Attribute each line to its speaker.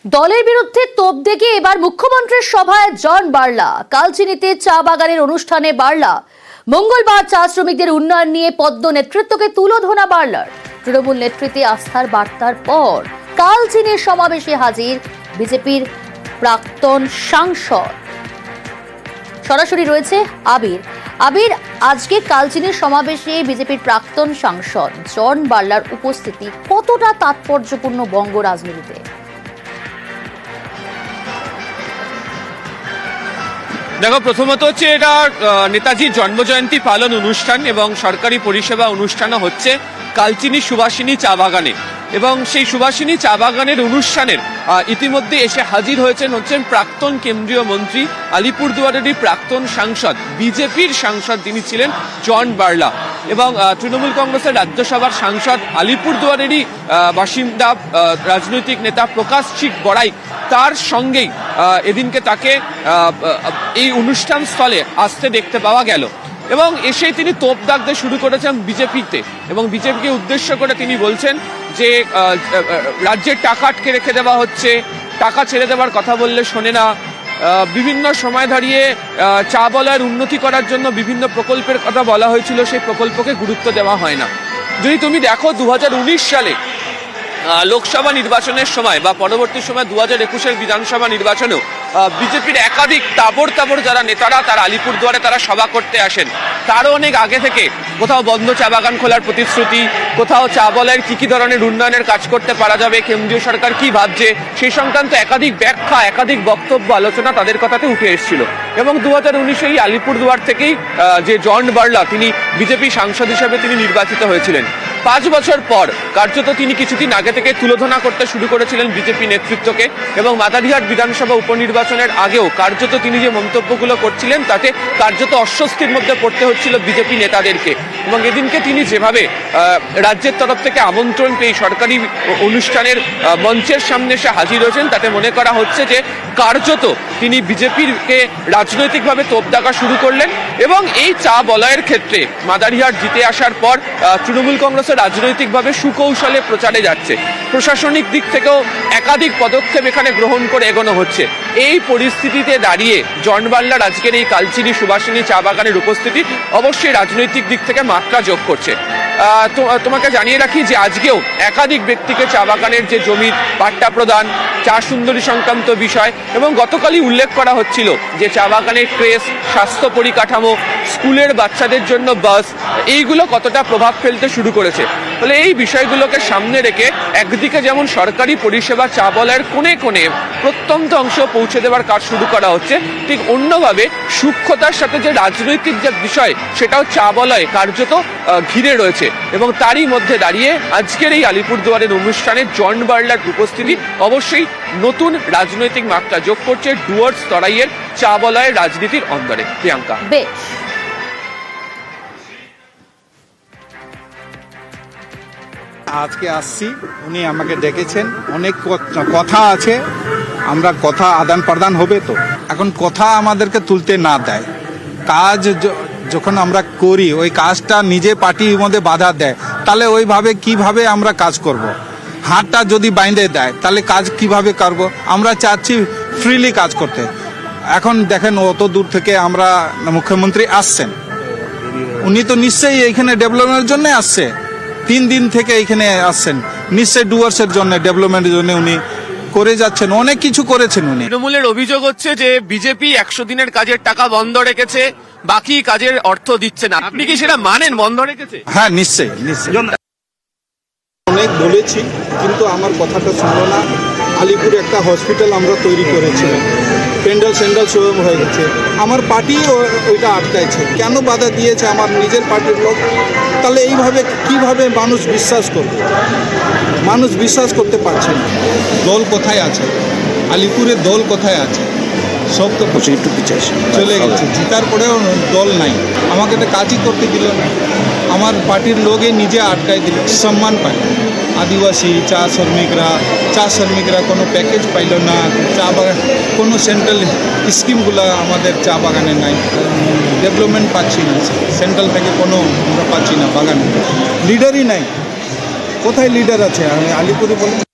Speaker 1: দলের বিরুদ্ধে তোপ দেখে এবার মুখ্যমন্ত্রীর সভায় জন বার্লা। কালচিনিতে চা বাগানের অনুষ্ঠানে বার্লা। মঙ্গলবার চা শ্রমিকদের উন্নয়ন নিয়ে পদ্ম নেতৃত্বকে তুলোধনা বার্লার। তৃণমূল নেতৃত্বে আস্থার বার্তার পর কালচিনির সমাবেশে হাজির বিজেপির প্রাক্তন সাংসদ। সরাসরি রয়েছে আবির। আবির, আজকে কালচিনির সমাবেশে বিজেপির প্রাক্তন সাংসদ জন বার্লার উপস্থিতি কতটা তাৎপর্যপূর্ণ বঙ্গ রাজনীতিতে?
Speaker 2: দেখো, প্রথমত হচ্ছে এটা নেতাজির জন্মজয়ন্তী পালন অনুষ্ঠান এবং সরকারি পরিষেবা অনুষ্ঠানও হচ্ছে কালচিনি সুভাষিনী চা বাগানে, এবং সেই সুভাষিনী চা বাগানের অনুষ্ঠানের ইতিমধ্যে এসে হাজির হচ্ছেন প্রাক্তন কেন্দ্রীয় মন্ত্রী, আলিপুরদুয়ারেরই প্রাক্তন সাংসদ, বিজেপির সাংসদ যিনি ছিলেন জন বার্লা, এবং তৃণমূল কংগ্রেসের রাজ্যসভার সাংসদ, আলিপুরদুয়ারেরই বাসিন্দা রাজনৈতিক নেতা প্রকাশ চিক বড়াই, তার সঙ্গেই এদিনকে তাকে এই অনুষ্ঠান স্থলে আসতে দেখতে পাওয়া গেল। এবং এসেই তিনি তোপ দাগতে শুরু করেছেন বিজেপিতে, এবং বিজেপিকে উদ্দেশ্য করে তিনি বলছেন যে রাজ্যের টাকা আটকে রেখে দেওয়া হচ্ছে, টাকা ছেড়ে দেওয়ার কথা বললে শোনে না, বিভিন্ন সময় দাঁড়িয়ে চা বলয়ের উন্নতি করার জন্য বিভিন্ন প্রকল্পের কথা বলা হয়েছিল, সেই প্রকল্পকে গুরুত্ব দেওয়া হয় না। যদি তুমি দেখো 2019 সালে লোকসভা নির্বাচনের সময় বা পরবর্তী সময় 2021-এর বিধানসভা নির্বাচনেও বিজেপির একাধিক তাবড় যারা নেতারা তারা আলিপুরদুয়ারে তারা সভা করতে আসেন। তারও অনেক আগে থেকে কোথাও বন্ধ চা বাগান খোলার প্রতিশ্রুতি, কোথাও চা বলয়ের কি ধরনের উন্নয়নের কাজ করতে পারা যাবে, কেন্দ্রীয় সরকার কি ভাবছে সেই সংক্রান্ত একাধিক ব্যাখ্যা, একাধিক বক্তব্য, আলোচনা তাদের কথাতে উঠে এসেছিল। এবং 2019-এই আলিপুরদুয়ার থেকেই যে জন বার্লা তিনি বিজেপি সাংসদ হিসেবে তিনি নির্বাচিত হয়েছিলেন। 5 বছর পর কার্যত তিনি কিছুদিন আগে থেকে তুলোধনা করতে শুরু করেছিলেন বিজেপি নেতৃত্বকে, এবং মাদারিহাট বিধানসভা উপনির্বাচনের আগেও কার্যত তিনি যে মন্তব্যগুলো করছিলেন তাতে কার্যত অস্বস্তির মধ্যে পড়তে হচ্ছিল বিজেপি নেতাদেরকে। এবং এদিনকে তিনি যেভাবে রাজ্যের তরফ থেকে আমন্ত্রণ পেয়ে সরকারি অনুষ্ঠানের মঞ্চের সামনে এসে হাজির হয়েছেন, তাতে মনে করা হচ্ছে যে কার্যত তিনি বিজেপিকে রাজনৈতিকভাবে তোপ দাগা শুরু করলেন। এবং এই চা বলয়ের ক্ষেত্রে মাদারিহাট জিতে আসার পর তৃণমূল কংগ্রেসের রাজনৈতিকভাবে সুকৌশলে প্রচারে যাচ্ছে, প্রশাসনিক দিক থেকেও একাধিক পদক্ষেপ এখানে গ্রহণ করে এগোনো হচ্ছে। এই পরিস্থিতিতে দাঁড়িয়ে জন বার্লার আজকের এই কালচিনি সুভাষিনী চা বাগানের উপস্থিতি অবশ্যই রাজনৈতিক দিক থেকে মাত্রা যোগ করছে। তোমাকে জানিয়ে রাখি যে আজকেও একাধিক ব্যক্তিকে চা বাগানের যে জমির পাট্টা প্রদান, চা সুন্দরী সংক্রান্ত বিষয়, এবং গতকালই উল্লেখ করা হচ্ছিল যে চা বাগানের ক্রেস, স্বাস্থ্য পরিকাঠামো, স্কুলের বাচ্চাদের জন্য বাস, এইগুলো কতটা প্রভাব ফেলতে শুরু করেছে। ফলে এই বিষয়গুলোকে সামনে রেখে একদিকে যেমন সরকারি পরিষেবা চা বলয়ের কোণে কোণে প্রত্যন্ত অংশ পৌঁছে দেওয়ার কাজ শুরু করা হচ্ছে, ঠিক অন্যভাবে সূক্ষ্মতার সাথে যে রাজনৈতিক যে বিষয় সেটাও চা বলয় কার্যত ঘিরে রয়েছে। এবং তারই মধ্যে দাঁড়িয়ে আজকের এই আলিপুরদুয়ারের অনুষ্ঠানে জন বার্লার উপস্থিতি অবশ্যই নতুন রাজনৈতিক মাত্রা যোগ করছে ডুয়ার্স তরাইয়ের চা বলয়ের রাজনীতির অন্দরে। প্রিয়াঙ্কা,
Speaker 1: বেশ।
Speaker 3: আজকে আসছি, উনি আমাকে ডেকেছেন, অনেক কথা আছে, আমরা কথা আদান প্রদান হবে। তো এখন কথা আমাদেরকে তুলতে না দেয়, কাজ যখন আমরা করি ওই কাজটা নিজে পার্টির মধ্যে বাধা দেয়, তাহলে ওইভাবে কিভাবে আমরা কাজ করব। হাতটা যদি বাইন্ধে দেয় তাহলে কাজ কিভাবে করব। আমরা চাচ্ছি ফ্রিলি কাজ করতে। এখন দেখেন অত দূর থেকে আমরা মুখ্যমন্ত্রী আসছেন, উনি তো নিশ্চয়ই এইখানে ডেভেলপমেন্টের জন্য আসছে, 3 দিন থেকে এইখানে আসছেন, নিশ্চয়ই ডুয়ার্সের জন্য, ডেভেলপমেন্টের জন্য উনি করে যাচ্ছেন, অনেক কিছু করেছেন উনি।
Speaker 2: তৃণমূলের অভিযোগ হচ্ছে যে বিজেপি 100 দিনের কাজের টাকা বন্ধ রেখেছে, বাকি কাজের অর্থ দিচ্ছে না। আপনি কি সেটা মানেন বন্ধ রেখেছে?
Speaker 3: হ্যাঁ, নিশ্চয়ই। অনেক বলেছি কিন্তু আমার কথাটা শুনলো না। আলিপুরে একটা হসপিটাল আমরা তৈরি করেছিলাম, প্যান্ডেল সব হয়ে গেছে, আমার পার্টি ওইটা আটকাইছে। কেন বাধা দিয়েছে আমার নিজের পার্টির লোক? তাহলে এইভাবে কিভাবে মানুষ বিশ্বাস করবে? মানুষ বিশ্বাস করতে পারছে না। দল কোথায় আছে? আলিপুরের দল কোথায় আছে? সব তো একটু পিছিয়ে চলে গেছে, জিতার পরেও দল নাই। আমাকে তো কাজই করতে দিল না, আমার পার্টির লোকে নিজে আটকাই দিল, সম্মান পায়। আদিবাসী চা শ্রমিকরা কোনো প্যাকেজ পাইল না, চা বাগান কোনো সেন্ট্রাল স্কিমগুলো আমাদের চা বাগানে নাই, ডেভেলপমেন্ট পাচ্ছি না, সেন্ট্রাল থেকে কোনো আমরা পাচ্ছি না, বাগানে লিডারই নাই। কোথায় লিডার আছে? আমি আলিপুরে বলি